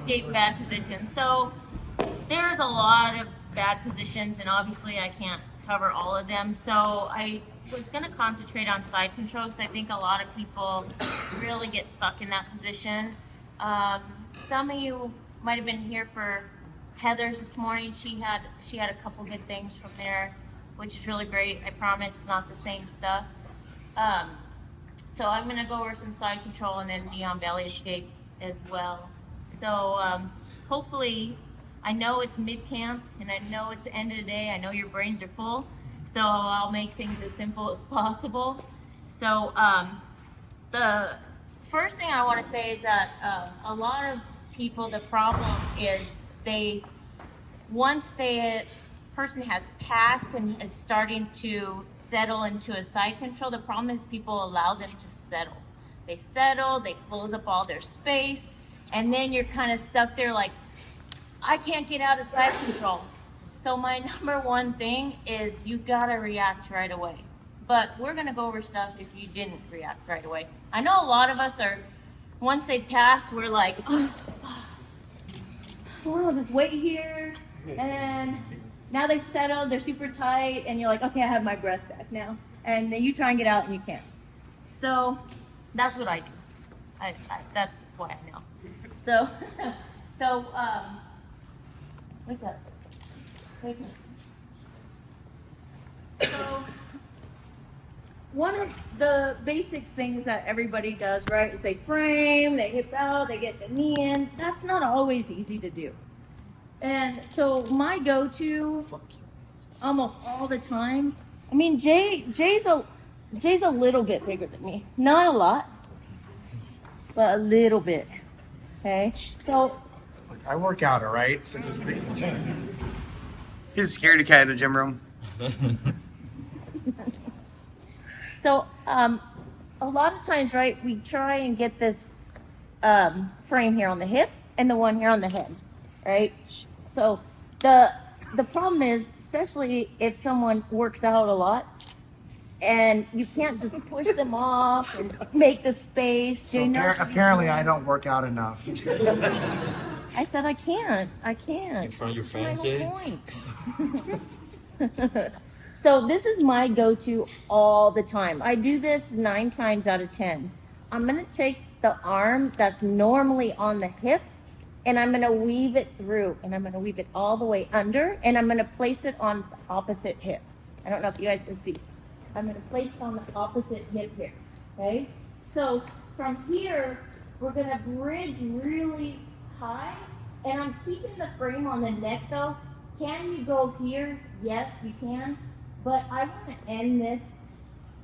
escape bad positions. So there's a lot of bad positions, and obviously I can't cover all of them. So I was going to concentrate on side control because I think a lot of people really get stuck in that position. Some of you might have been here for Heather's this morning. She had a couple good things from there, which is really great. I promise it's not the same stuff. So I'm going to go over some side control and then neon belly escape as well. So hopefully, I know it's mid-camp and I know it's the end of the day. I know your brains are full, so I'll make things as simple as possible. So the first thing I want to say is that a lot of people, the problem is once the person has passed and is starting to settle into a side control, the problem is people allow them to settle. They settle, they close up all their space, and then you're kind of stuck there like, I can't get out of side control. So my number one thing is you gotta react right away. But we're gonna go over stuff if you didn't react right away. I know a lot of us are, once they passed, we're like, oh, I'll just wait here, and now they've settled, they're super tight, and you're like, okay, I have my breath back now. And then you try and get out and you can't. So that's what I do. That's why I know. So, wake up. Wake up. So, one of the basic things that everybody does, right, is they frame, they hip out, they get the knee in. That's not always easy to do. And so my go-to, almost all the time, I mean, Jay's a little bit bigger than me. Not a lot, but a little bit. Okay, so Look, I work out, all right? So He's a scaredy cat in the gym room. So, a lot of times, right, we try and get this frame here on the hip and the one here on the head, right? So, the problem is, especially if someone works out a lot, and you can't just push them off and make the space. apparently I don't work out enough. I said I can't. In front of your friends, That's my Jay? whole point. So this is my go-to all the time. I do this 9 times out of 10. I'm gonna take the arm that's normally on the hip, and I'm gonna weave it through, and I'm gonna weave it all the way under, and I'm gonna place it on the opposite hip. I don't know if you guys can see. I'm gonna place it on the opposite hip here, okay? So from here, we're gonna bridge really high, and I'm keeping the frame on the neck though. Can you go here? Yes, you can, but I wanna end this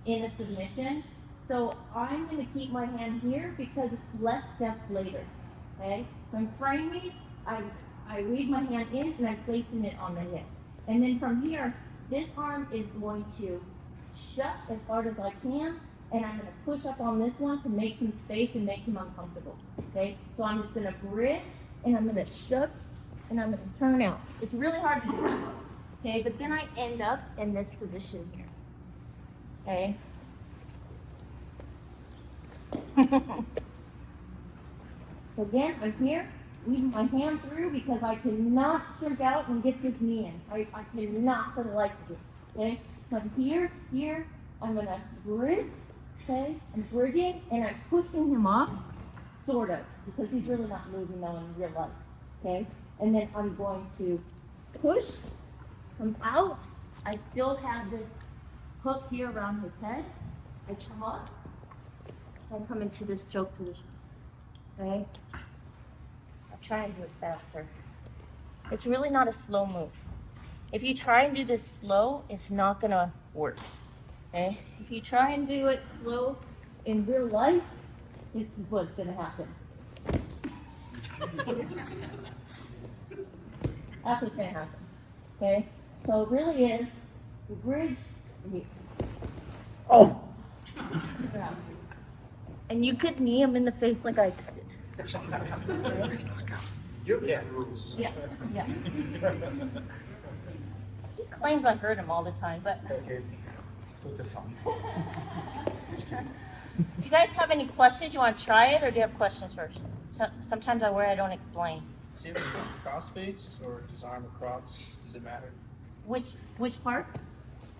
in a submission. So I'm gonna keep my hand here because it's less steps later, okay? So I'm framing, I weave my hand in and I'm placing it on the hip. And then from here, this arm is going to shut as hard as I can, and I'm going to push up on this one to make some space and make him uncomfortable, okay? So I'm just going to bridge, and I'm going to shut, and I'm going to turn out. It's really hard to do, okay? But then I end up in this position here, okay? So again, I'm here, weaving my hand through because I cannot shrink out and get this knee in. I cannot for the life of it, okay? So I'm here, I'm gonna bridge, okay? I'm bridging and I'm pushing him off, sort of, because he's really not moving though in real life, okay? And then I'm going to push, come out. I still have this hook here around his head. I come up and come into this choke position, okay? I'll try and do it faster. It's really not a slow move. If you try and do this slow, it's not gonna work, okay? If you try and do it slow in real life, this is what's gonna happen. That's what's gonna happen, okay? So it really is the bridge here. Oh! And you could knee him in the face like I just did. Yeah, rules. Yeah, yeah. He claims I hurt him all the time, but Okay, put this on. do you guys have any questions? You want to try it, or do you have questions first? Sometimes I don't explain. See if it's crossface or his arm across. Does it matter? Which part?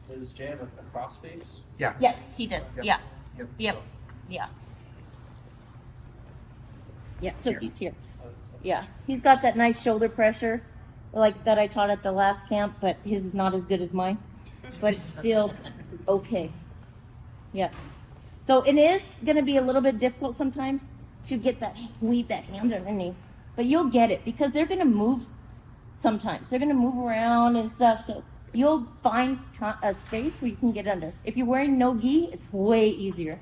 Does Jay have a crossface? Yeah. Yeah, he does. Yep. Yeah. Yep. Yep. Yeah. Yeah, so he's here. Oh, that's okay. Yeah, he's got that nice shoulder pressure, like that I taught at the last camp, but his is not as good as mine, but it's still okay. Yeah. So it is going to be a little bit difficult sometimes to get that weave that hand underneath, but you'll get it because they're going to move. Sometimes they're going to move around and stuff, so you'll find a space where you can get under. If you're wearing no gi, it's way easier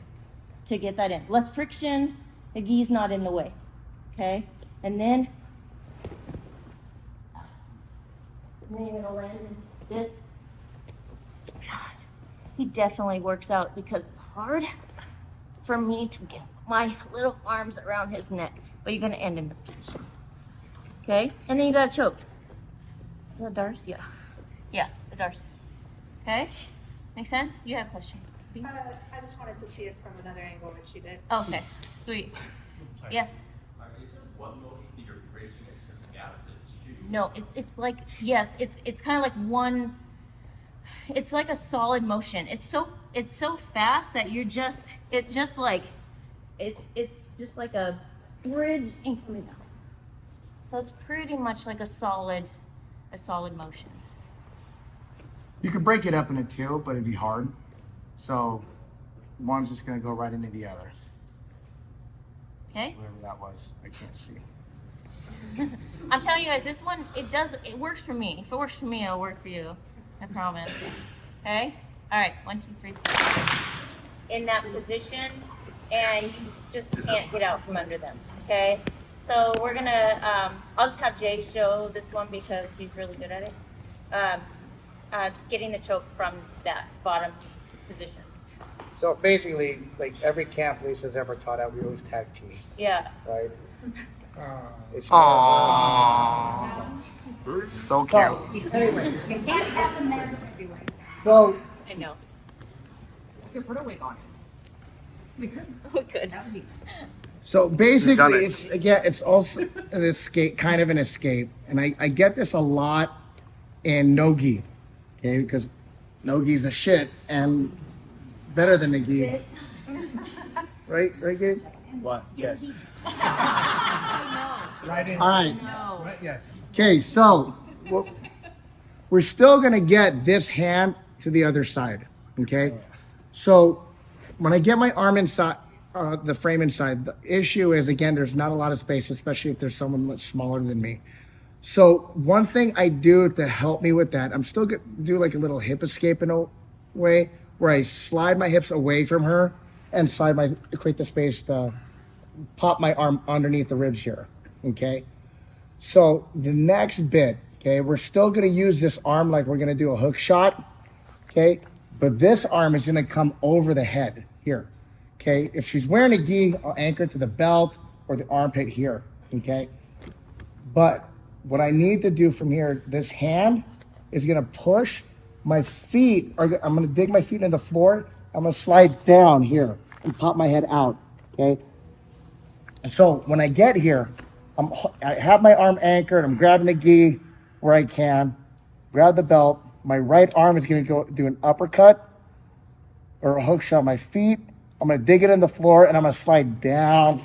to get that in. Less friction. The gi's not in the way. Okay, and then you're gonna land in this. God, he definitely works out because it's hard for me to get my little arms around his neck. But you're gonna end in this position. Okay, and then you gotta choke. Is that Darce? Yeah. Yeah, the Darce. Okay, make sense? You have questions? I just wanted to see it from another angle, which she did. Okay, sweet. Yes. Is it one motion that you're racing it out? Is it two? No, it's like yes, it's kind of like one. It's like a solid motion. It's so fast that it's just like a bridge and coming down. So it's pretty much like a solid motion. You could break it up into two, but it'd be hard. So one's just gonna go right into the other. Okay. Whatever that was, I can't see. I'm telling you guys, this one it works for me. If it works for me, it'll work for you. I promise. Okay? Alright, 1, 2, 3, 4. In that position, and you just can't get out from under them. Okay? So we're gonna I'll just have Jay show this one because he's really good at it. Getting the choke from that bottom position. So basically, like every camp Lisa's ever taught at, we always tag team, Yeah. right? It's So cute. so, anyway. So I know. you put a wig on it. We could. So Done basically, it. it's again, it's also an escape, kind of an escape, and I get this a lot in no gi, okay? Because no gi's a shit and better than a gi, right? Right, Gabe? What? Yes. Right in. All right. No. Yes. Okay, so we're still gonna get this hand to the other side. Okay, so when I get my arm inside the frame inside, the issue is again there's not a lot of space, especially if there's someone much smaller than me. So one thing I do to help me with that, I'm still gonna do like a little hip escape in a way where I slide my hips away from her and create the space to pop my arm underneath the ribs here. Okay. So the next bit, okay, we're still gonna use this arm like we're gonna do a hook shot. Okay, but this arm is gonna come over the head here. Okay, if she's wearing a gi, I'll anchor it to the belt or the armpit here. Okay, but what I need to do from here, this hand is gonna push my feet, or I'm gonna dig my feet into the floor. I'm gonna slide down here and pop my head out. Okay, and so when I get here, I have my arm anchored. I'm grabbing the gi where I can, grab the belt. My right arm is gonna go do an uppercut or a hook shot on my feet. I'm gonna dig it in the floor and I'm gonna slide down,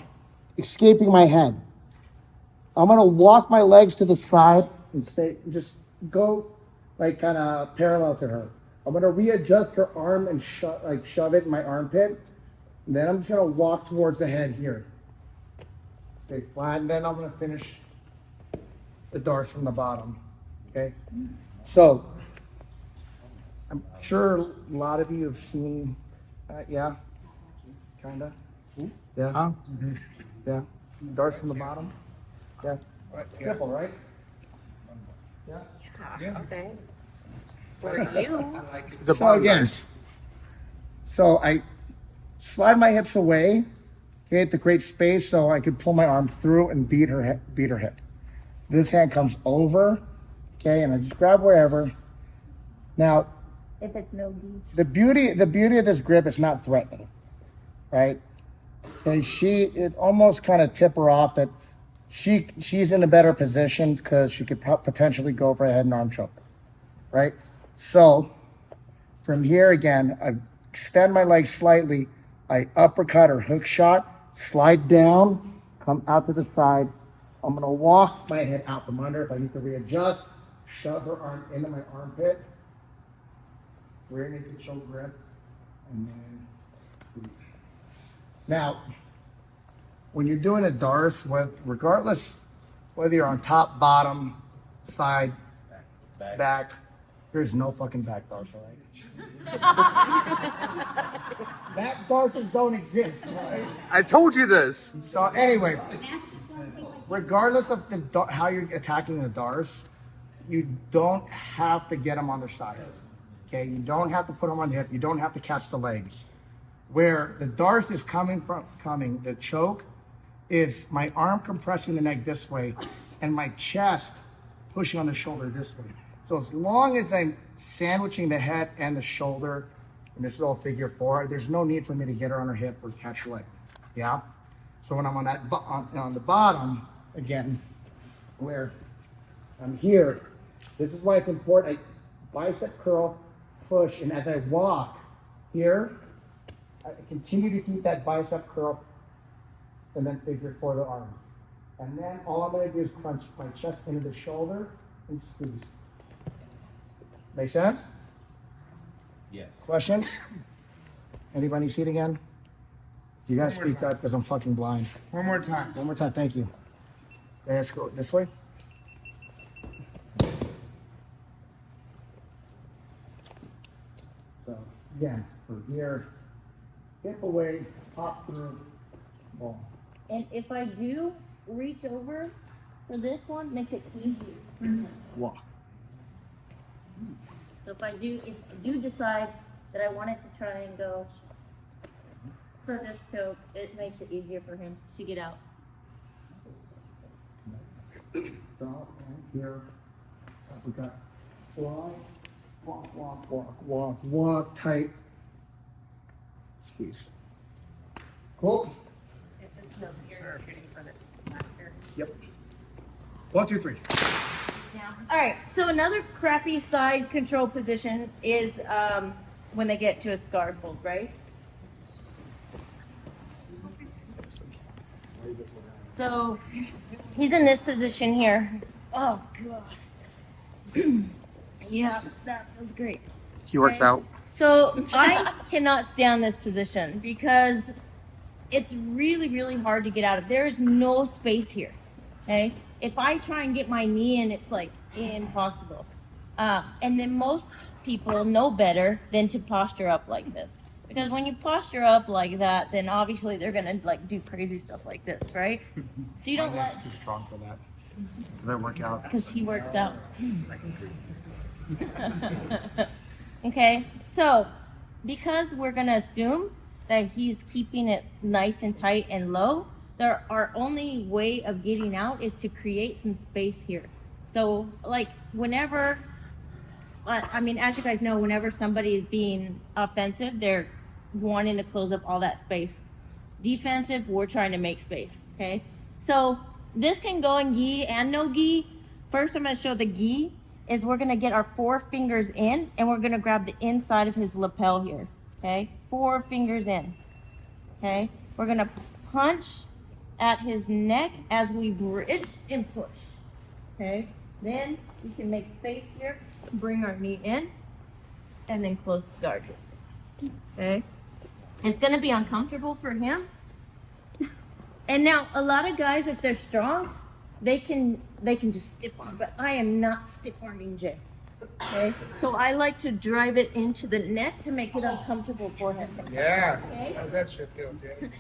escaping my head. I'm gonna walk my legs to the side and just go like kind of parallel to her. I'm gonna readjust her arm and shove it in my armpit. And then I'm just gonna walk towards the head here. Stay flat, and then I'm gonna finish the Darce from the bottom. Okay? So, I'm sure a lot of you have seen, yeah, kinda. Yeah. Huh? Yeah. Darce from the bottom. Yeah. Simple, right? Yeah. Okay. For you. The So bottom again, guys. so I slide my hips away, okay, at the great space so I could pull my arm through and beat her hip. This hand comes over, okay, and I just grab wherever. Now, If it's no gi. the beauty of this grip is not threatening, right? Okay, it almost kind of tip her off that she's in a better position because she could potentially go for a head and arm choke, right? So from here again, I extend my leg slightly, I uppercut or hook shot, slide down, come out to the side. I'm gonna walk my head out from under. If I need to readjust, shove her arm into my armpit, rear naked choke grip, and then reach. Now, when you're doing a Darce, regardless whether you're on top, bottom, side, back, there's no fucking back Darce, all right? Back Darces don't exist, right? I told you this. So anyway, regardless of how you're attacking the Darce, you don't have to get them on their side. Okay, you don't have to put them on the hip. You don't have to catch the leg. Where the Darce is coming, the choke is my arm compressing the neck this way and my chest pushing on the shoulder this way. So as long as I'm sandwiching the head and the shoulder in this little figure four, there's no need for me to get her on her hip or catch her leg. Yeah. So when I'm on that on the bottom again, where I'm here, this is why it's important. I bicep curl, push, and as I walk here, I continue to keep that bicep curl and then figure for the arm. And then all I'm gonna do is crunch my chest into the shoulder and squeeze. Make sense? Yes. Questions? Anybody see it again? You gotta speak up because I'm fucking blind. One more time. One more time, thank you. Okay, let's go this way. So again, from here, hip away, pop through, ball. And if I do reach over for this one, makes it easier for him. Walk. So if I do decide that I wanted to try and go for this choke, it makes it easier for him to get out. Stop and here. We got walk, walk, walk, walk, walk, walk, tight. Squeeze. Cool? If it's no here, you're shooting for the back here. Yep. 1, 2, 3. All right, so another crappy side control position is when they get to a scarf hold, right? So he's in this position here. Oh, God. Yeah, that feels great. He works Okay. out. So I cannot stand this position because it's really, really hard to get out of. There is no space here. Okay. If I try and get my knee in, it's like impossible. And then most people know better than to posture up like this. Because when you posture up like that, then obviously they're gonna like do crazy stuff like this, right? So you don't My let, leg's too strong for that. Because I work out. because he works out. Okay, so because we're gonna assume that he's keeping it nice and tight and low, our only way of getting out is to create some space here. So like whenever, I mean, as you guys know, whenever somebody is being offensive, they're wanting to close up all that space. Defensive, we're trying to make space, okay? So this can go in gi and no gi. First, I'm gonna show the gi is we're gonna get our 4 fingers in and we're gonna grab the inside of his lapel here, okay? 4 fingers in, okay? We're gonna punch at his neck as we bridge and push, okay? Then we can make space here, bring our knee in, and then close the guard, okay? It's gonna be uncomfortable for him. And now a lot of guys, if they're strong, they can just stiff arm, but I am not stiff arming Jay. Okay, so I like to drive it into the neck to make it uncomfortable for him. Yeah. Okay. How's that shit feel, Jay?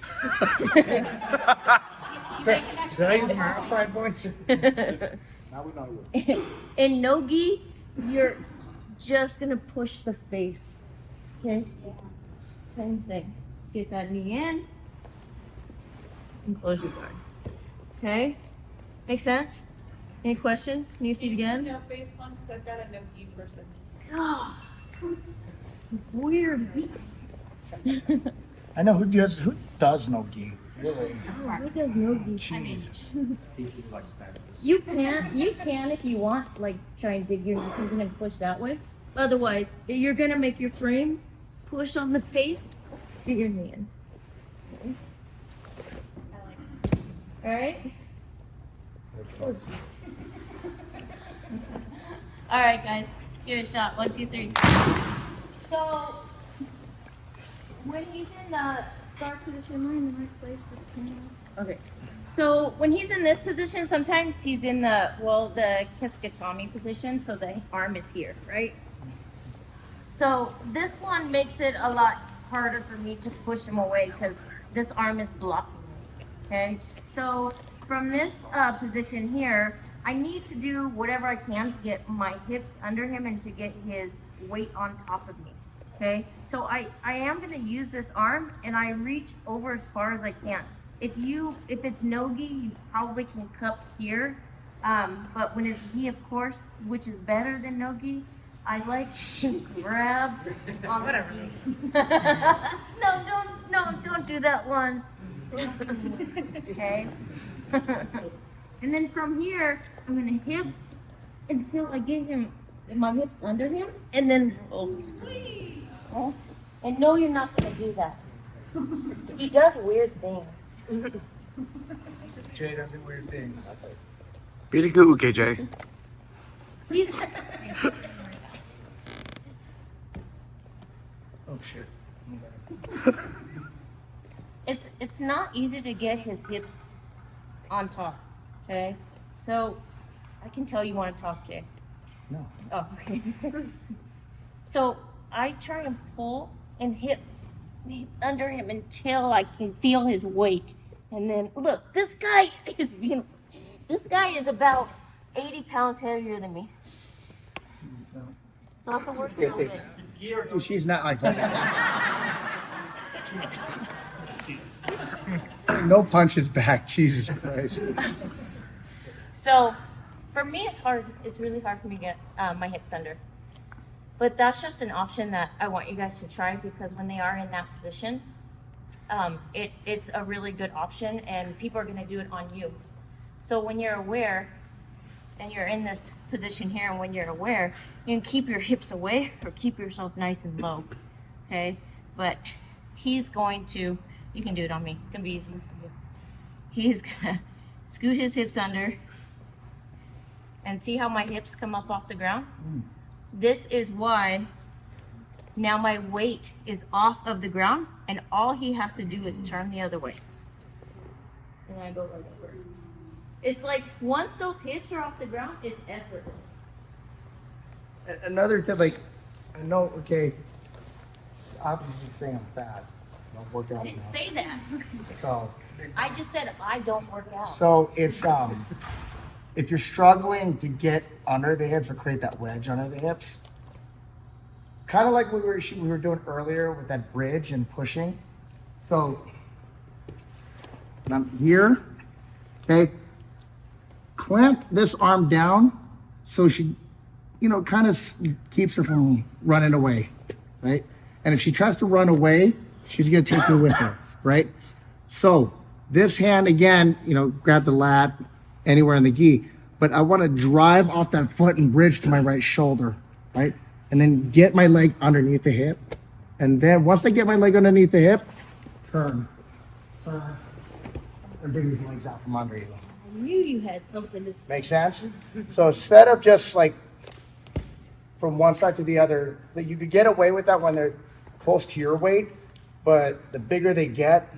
Should I use my outside voice? Now we know you. In no-gi, you're just gonna push the face. Okay, same thing. Get that knee in and close your guard. Okay, make sense? Any questions? Can you see it again? No face one, because I've got a no-gi person. God, weird beast. I know who does no gi. Who does no-gi? Jesus. You can if you want, like try and dig your knees in and push that way. Otherwise, you're gonna make your frames push on the face, get your knee in. All right. All right, guys. Let's give it a shot. 1, 2, 3. So when he's in the start position, am I in the right place for the camera? Okay. So when he's in this position, sometimes he's in the Keskatami position, so the arm is here, right? So this one makes it a lot harder for me to push him away because this arm is blocking me, okay? So from this position here, I need to do whatever I can to get my hips under him and to get his weight on top of me, okay? So I am gonna use this arm and I reach over as far as I can. If it's no-gi, you probably can cup here. But when it's gi, of course, which is better than no-gi, I like to grab on the gi. Don't do that one. Okay. And then from here, I'm gonna hip until I get him, my hips under him, and then roll. Oh. And no, you're not gonna do that. He does weird things. Jay does weird things. Really good, KJ. He's Oh shit. it's not easy to get his hips on top. Okay, so I can tell you want to talk, Jay. No. Oh, okay. So I try and pull and hip under him until I can feel his weight, and then look, this guy is about 80 pounds heavier than me. So I have to work a little bit. Dude, she's not like that. No punches back, Jesus Christ. So for me, it's hard. It's really hard for me to get my hips under. But that's just an option that I want you guys to try because when they are in that position, it's a really good option and people are going to do it on you. So when you're aware and you're in this position here and when you're aware, you can keep your hips away or keep yourself nice and low. Okay? But he's going to, you can do it on me. It's going to be easier for you. He's going to scoot his hips under and see how my hips come up off the ground? This is why now my weight is off of the ground and all he has to do is turn the other way. And I go right over. It's like once those hips are off the ground, it's effortless. Another tip, like, I know, okay, obviously saying I'm fat. I don't work out I didn't enough. say that. So, I just said I don't work out. so it's, if you're struggling to get under the hips or create that wedge under the hips, kind of like we were doing earlier with that bridge and pushing. So when I'm here, okay, clamp this arm down so she, kind of keeps her from running away, right? And if she tries to run away, she's gonna take you with her, right? So this hand again, grab the lat anywhere in the gi, but I want to drive off that foot and bridge to my right shoulder, right? And then get my leg underneath the hip. And then once I get my leg underneath the hip, turn, and bring your legs out from under you. I knew you had something to say. Make sense? So instead of just like from one side to the other, that you could get away with that when they're close to your weight, but the bigger they get,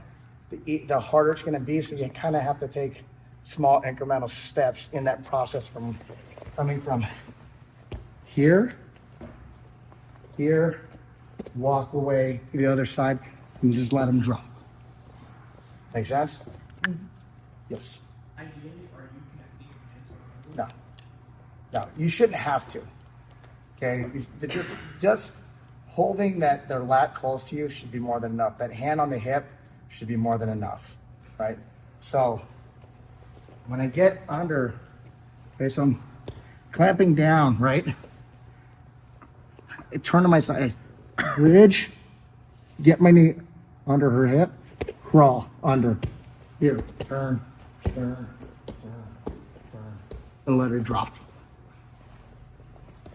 the harder it's going to be. So you kind of have to take small incremental steps in that process from coming from here, walk away to the other side, and just let them drop. Make sense? Yes. Ideally, are you connecting your hands? No, you shouldn't have to. Okay, just holding their lat close to you should be more than enough. That hand on the hip should be more than enough, right? So when I get under, okay, so I'm clamping down, right? I turn to my side, bridge, get my knee under her hip, crawl under, Here, turn, and let her drop.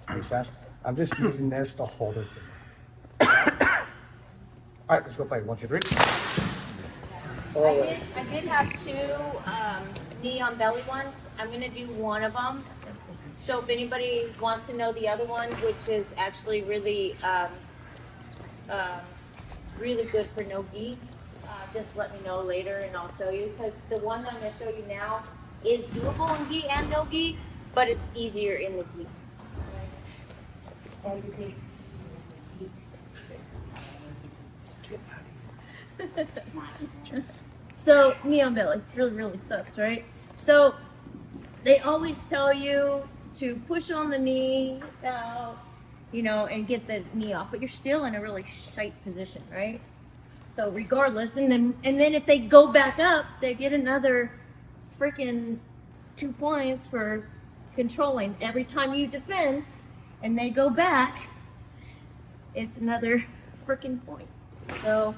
Makes sense? I'm just using this to hold it. All right, let's go play. 1, 2, 3. I did have two neon belly ones. I'm gonna do one of them. So if anybody wants to know the other one, which is actually really, really good for no gi, just let me know later and I'll show you. Because the one that I'm gonna show you now is doable in gi and no gi, but it's easier in the gi. And you take So neon belly really sucks, right? So they always tell you to push on the knee out, and get the knee off, but you're still in a really shite position, right? So regardless, and then if they go back up, they get another freaking 2 points for controlling. Every time you defend and they go back, it's another freaking point. So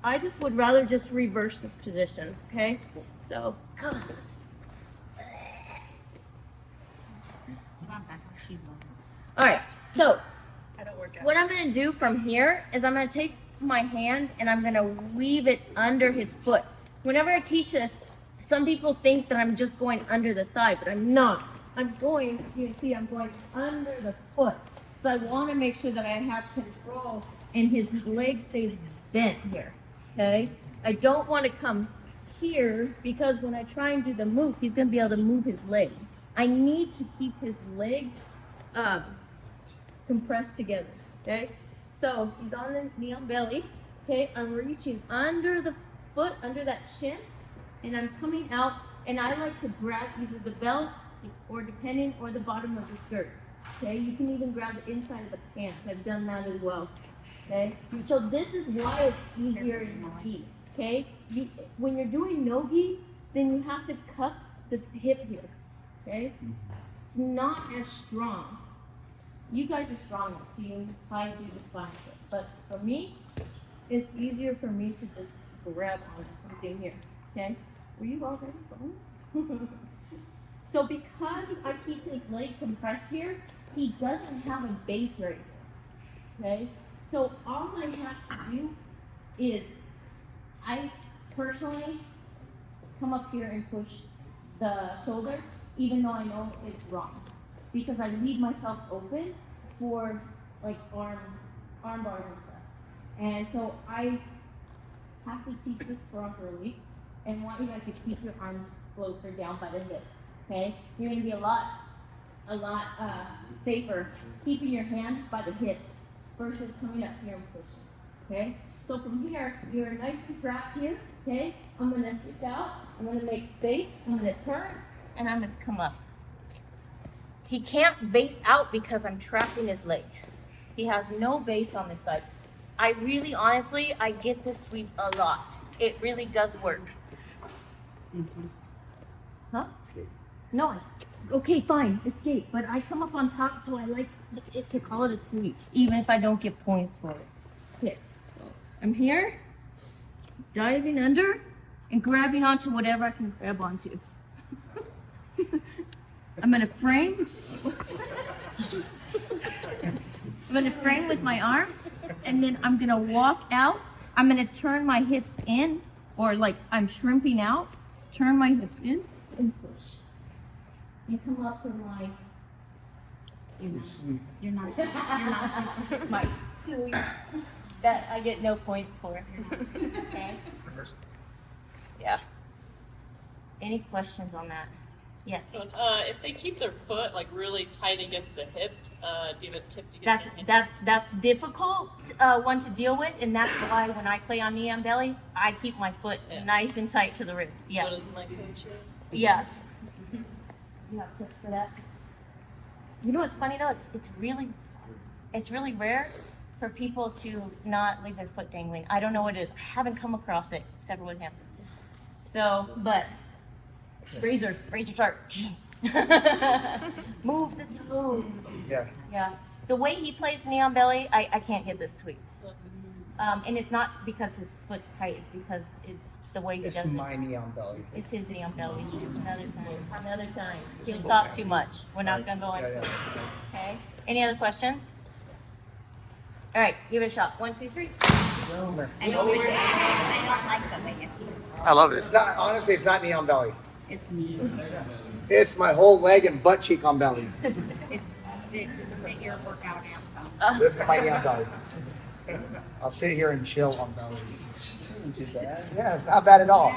I just would rather just reverse this position, okay? So, all right, so what I'm gonna do from here is I'm gonna take my hand and I'm gonna weave it under his foot. Whenever I teach this, some people think that I'm just going under the thigh, but I'm not. I'm going under the foot. So I wanna make sure that I have control and his leg stays bent here, okay? I don't wanna come here because when I try and do the move, he's gonna be able to move his leg. I need to keep his leg compressed together, okay? So he's on the knee on belly, okay? I'm reaching under the foot, under that shin, and I'm coming out, and I like to grab either the belt or the bottom of the skirt, okay? You can even grab the inside of the pants. I've done that as well, okay? So this is why it's easier in gi, okay? When you're doing no gi, then you have to cup the hip here, okay? It's not as strong. You guys are strong, so you probably do the fine shit. But for me, it's easier for me to just grab onto something here, okay? Were you all ready for me? So because I keep his leg compressed here, he doesn't have a base right here, okay? So all I have to do is, I personally come up here and push the shoulder, even though I know it's wrong. Because I leave myself open for like arm bars and stuff. And so I have to teach this properly and want you guys to keep your arms closer down by the hip. Okay? You're gonna be a lot safer keeping your hand by the hip versus coming up here and pushing. Okay? So from here, you're nice and trapped here. Okay? I'm gonna kick out, I'm gonna make space, I'm gonna turn, and I'm gonna come up. He can't base out because I'm trapping his leg. He has no base on this side. I really, honestly, I get this sweep a lot. It really does work. Huh? Escape. No, okay, fine, escape. But I come up on top, so I like it to call it a sweep, even if I don't get points for it. Okay, so I'm here, diving under, and grabbing onto whatever I can grab onto. I'm gonna frame. I'm gonna frame with my arm, and then I'm gonna walk out. I'm gonna turn my hips in, or like I'm shrimping out. Turn my hips in and push. You come up to my. You're not. My sweep. That I get no points for. Okay. Yeah. Any questions on that? Yes. If they keep their foot like really tight against the hip, do you have a tip to get That's difficult one to deal with, and that's why when I play on knee on belly, I keep my foot nice and tight to the ribs. Yes. What does my coach do? Yes. You have tips for that? You know what's funny though? It's really rare for people to not leave their foot dangling. I don't know what it is. I haven't come across it except for with him. So, but. Razor sharp. Move the toes. Yeah. Yeah. The way he plays knee on belly, I can't get this sweep. And it's not because his foot's tight, it's because it's the way he It's does it. my knee on belly. It's his knee on belly. Another time. He'll talk too much. We're not gonna go into it. Okay? Any other questions? All right, give it a shot. 1, 2, 3. I don't like the way I love it. It's not, honestly, it's not knee on belly. it's me. It's my whole leg and butt cheek on belly. It's your workout and This is my knee on belly. I'll sit here and chill on belly. Yeah, it's not bad at all.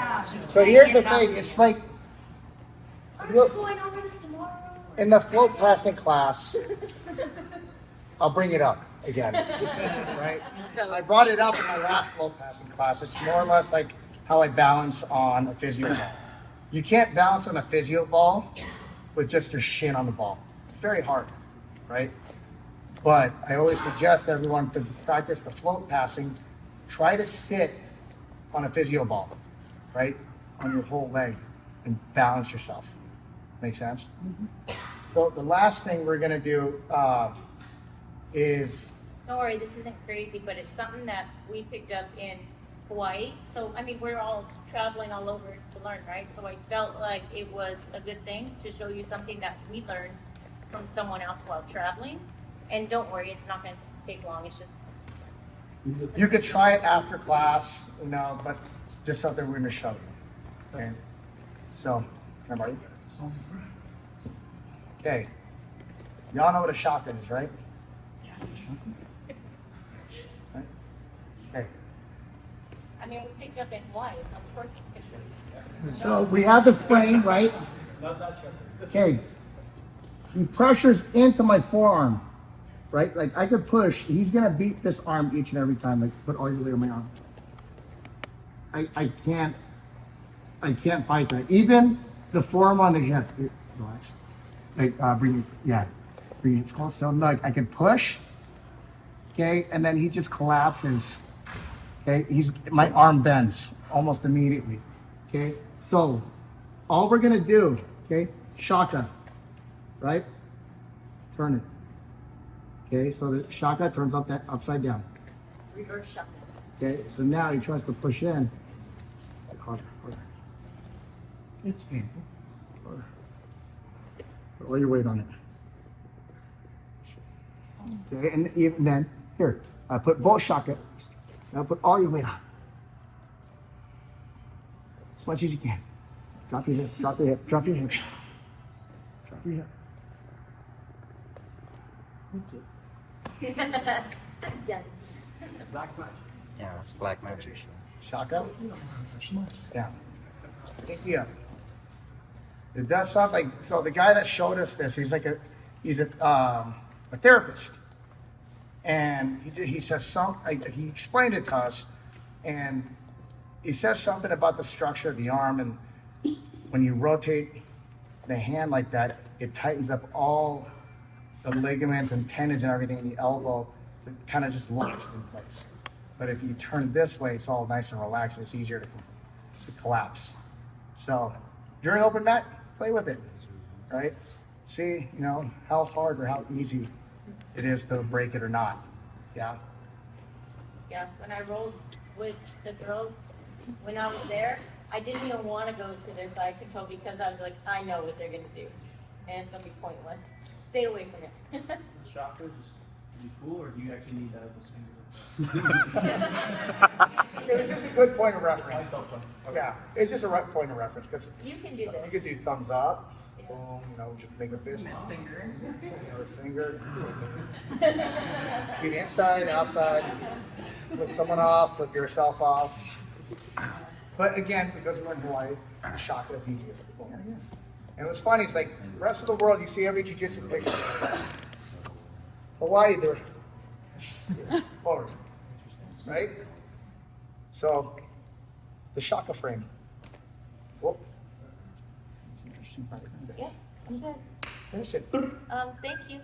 So here's the thing. It's like Aren't you going over this tomorrow? in the float passing class, I'll bring it up again. Right? So I brought it up in my last float passing class. It's more or less like how I balance on a physio ball. You can't balance on a physio ball with just your shin on the ball. It's very hard, right? But I always suggest everyone to practice the float passing. Try to sit on a physio ball, right? On your whole leg and balance yourself. Make sense? So the last thing we're gonna do is don't worry, this isn't crazy, but it's something that we picked up in Hawaii. So, I mean, we're all traveling all over to learn, right? So I felt like it was a good thing to show you something that we learned from someone else while traveling. And don't worry, it's not going to take long. It's just you could try it after class, you know, but just something we're gonna show you. Okay. So, everybody. Okay. Y'all know what a shotgun is, right? Right? Okay. I mean, we picked up in Hawaii, so of course it's good. So we have the frame, right? Okay. He pressures into my forearm, right? Like I could push. He's gonna beat this arm each and every time. Like put all your weight on my arm. I can't fight that. Even the forearm on the hip. Relax. Like bring it close. So like I can push. Okay, and then he just collapses. Okay, my arm bends almost immediately. Okay, so all we're gonna do, okay, shaka, right? Turn it. Okay, so the shaka turns upside down. Reverse shot. Okay, so now he tries to push in. Harder. It's painful. Harder. Put all your weight on it. Okay, and even then, here, I put both shaka. Now put all your weight on. As much as you can. Drop your hip, drop your hip, drop your hip. Drop your hip. That's it. Black magic. Yeah, that's black magic. Shaka. Down. Yeah. It does sound like, so the guy that showed us this, he's a therapist. And he says he explained it to us, and he says something about the structure of the arm, and when you rotate the hand like that, it tightens up all the ligaments and tendons and everything in the elbow. So it kind of just locks in place. But if you turn it this way, it's all nice and relaxed, and it's easier to collapse. So during open mat, play with it, right? See, how hard or how easy it is to break it or not. Yeah. Yeah, when I rolled with the girls, when I was there, I didn't even want to go to their side control because I was like, I know what they're going to do. And it's going to be pointless. Stay away from it. The shocker just be cool, or do you actually need that with this finger? It's just a good point of reference. Yeah, it's just a right point of reference because You can do you this. could do thumbs up, Yeah. boom, just make a fist. Another finger. See the inside, outside. Flip someone off, flip yourself off. But again, because we're in Hawaii, shaka is easier. And what's funny is like the rest of the world, you see every jiu-jitsu picture. Hawaii, they're forward, right? So the shaka frame. Whoop. That's interesting. Yeah, I'm good. Finish it. Thank you.